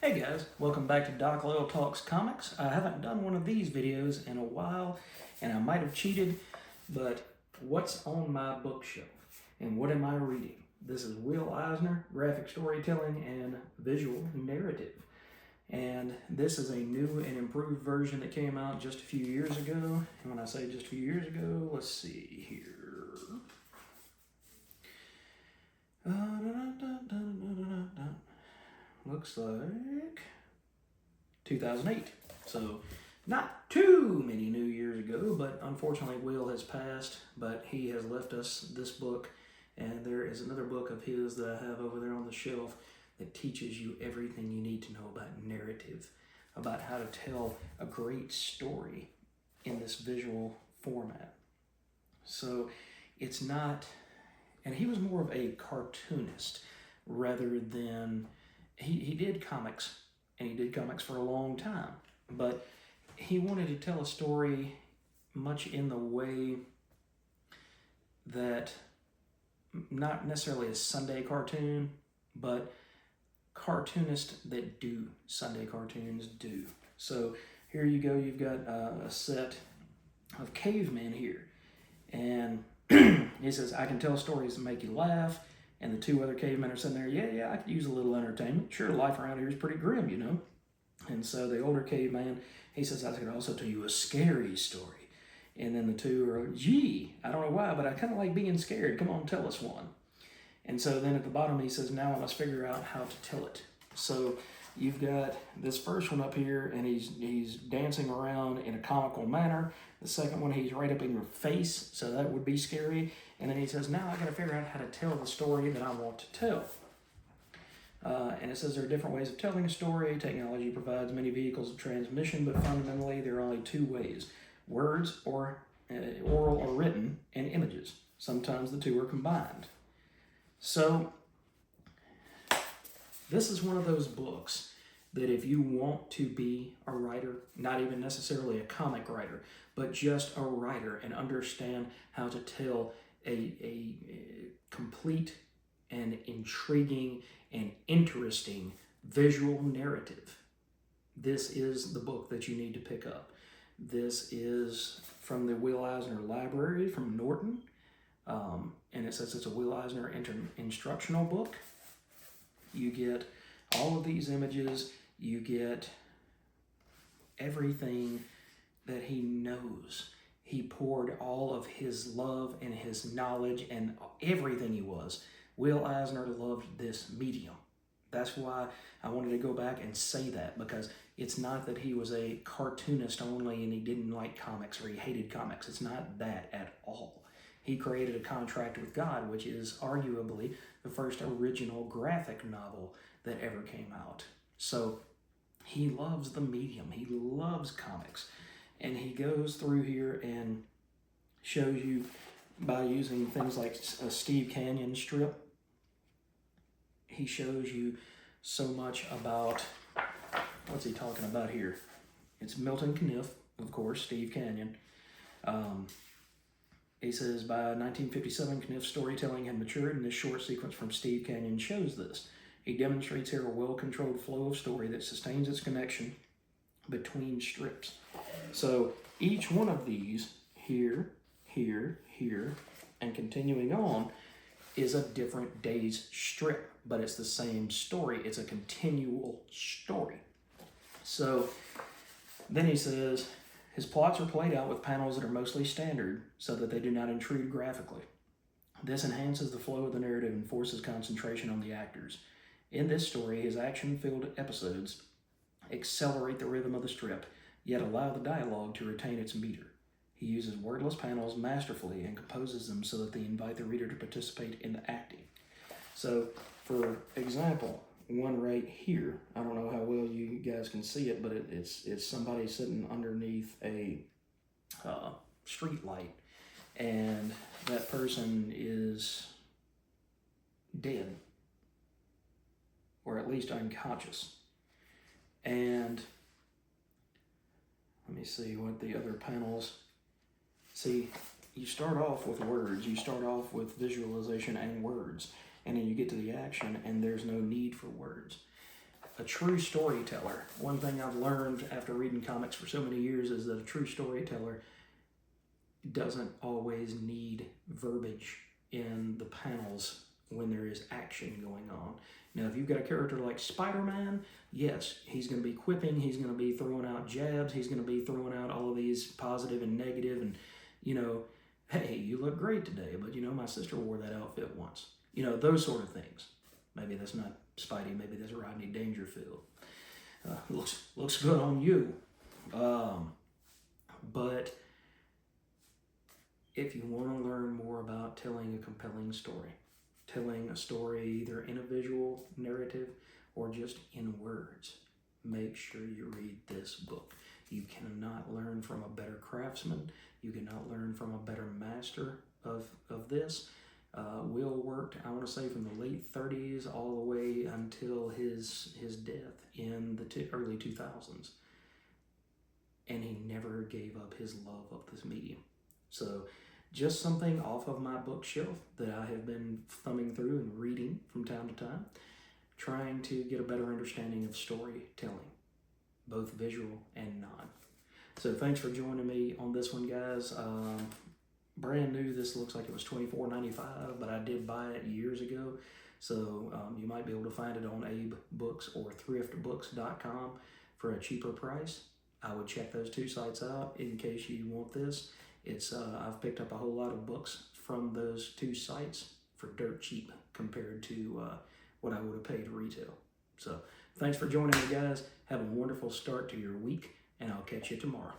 Hey guys, welcome back to Doc Loyal Talks Comics. I haven't done one of these videos in a while, and I might have cheated, but what's on my bookshelf and what am I reading? This is Will Eisner, graphic storytelling and visual narrative. And this is a new and improved version that came out just a few years ago. And when I say just a few years ago, let's see here. Looks like 2008. So not too many new years ago, but unfortunately Will has passed, but he has left us this book, and there is another book of his that I have over there on the shelf that teaches you everything you need to know about narrative, about how to tell a great story in this visual format. So it's not, and he was more of a cartoonist rather than, he did comics, and he did comics for a long time, but he wanted to tell a story much in the way that, not necessarily a Sunday cartoon, but cartoonists that do Sunday cartoons do. So here you go, you've got a set of cavemen here, and he says, I can tell stories that make you laugh. And the two other cavemen are sitting there, yeah, I could use a little entertainment. Sure, life around here is pretty grim, you know. And so the older caveman, he says, I could also tell you a scary story. And then the two are, gee, I don't know why, but I kind of like being scared. Come on, tell us one. And so then at the bottom he says, now I must figure out how to tell it. So you've got this first one up here, and he's dancing around in a comical manner. The second one, he's right up in your face, so that would be scary. And then he says, now I got to figure out how to tell the story that I want to tell. And it says there are different ways of telling a story. Technology provides many vehicles of transmission, but fundamentally there are only two ways: words, or oral or written, and images. Sometimes the two are combined. So this is one of those books that if you want to be a writer, not even necessarily a comic writer, but just a writer and understand how to tell a complete and intriguing and interesting visual narrative, this is the book that you need to pick up. This is from the Will Eisner Library from Norton, and it says it's a Will Eisner instructional book. You get all of these images, you get everything that he knows. He poured all of his love and his knowledge and everything he was. Will Eisner loved this medium. That's why I wanted to go back and say that, because it's not that he was a cartoonist only and he didn't like comics or he hated comics. It's not that at all. He created A Contract with God, which is arguably the first original graphic novel that ever came out. So he loves the medium. He loves comics. And he goes through here and shows you, by using things like a Steve Canyon strip, he shows you so much about, what's he talking about here? It's Milton Caniff, of course, Steve Canyon. He says, by 1957, Caniff's storytelling had matured, and this short sequence from Steve Canyon shows this. He demonstrates here a well-controlled flow of story that sustains its connection between strips. So each one of these, here, here, here, and continuing on, is a different day's strip, but it's the same story. It's a continual story. So then he says, his plots are played out with panels that are mostly standard so that they do not intrude graphically. This enhances the flow of the narrative and forces concentration on the actors. In this story, his action-filled episodes accelerate the rhythm of the strip, yet allow the dialogue to retain its meter. He uses wordless panels masterfully and composes them so that they invite the reader to participate in the acting. So, for example, one right here, I don't know how well you guys can see it, but it's somebody sitting underneath a street light, and that person is dead, or at least unconscious. And let me see what the other panels. See, you start off with words, you start off with visualization and words, and then you get to the action and there's no need for words. a true storyteller. One thing I've learned after reading comics for so many years is that a true storyteller doesn't always need verbiage in the panels when there is action going on. Now, if you've got a character like Spider-Man, yes, he's going to be quipping, he's going to be throwing out jabs, he's going to be throwing out all of these positive and negative, and, you know, hey, you look great today, but, you know, my sister wore that outfit once. You know, those sort of things. Maybe that's not Spidey, maybe that's Rodney Dangerfield. Looks good on you. But if you want to learn more about telling a compelling story, telling a story either in a visual narrative or just in words, make sure you read this book. You cannot learn from a better craftsman. You cannot learn from a better master of this. Will worked, I want to say, from the late 30s all the way until his death in the early 2000s. And he never gave up his love of this medium. So just something off of my bookshelf that I have been thumbing through and reading from time to time, trying to get a better understanding of storytelling, both visual and non. So thanks for joining me on this one, guys. Brand new, this looks like it was $24.95, but I did buy it years ago. So you might be able to find it on Abe Books or thriftbooks.com for a cheaper price. I would check those two sites out in case you want this. It's I've picked up a whole lot of books from those two sites for dirt cheap compared to what I would have paid retail. So thanks for joining me, guys. Have a wonderful start to your week, and I'll catch you tomorrow.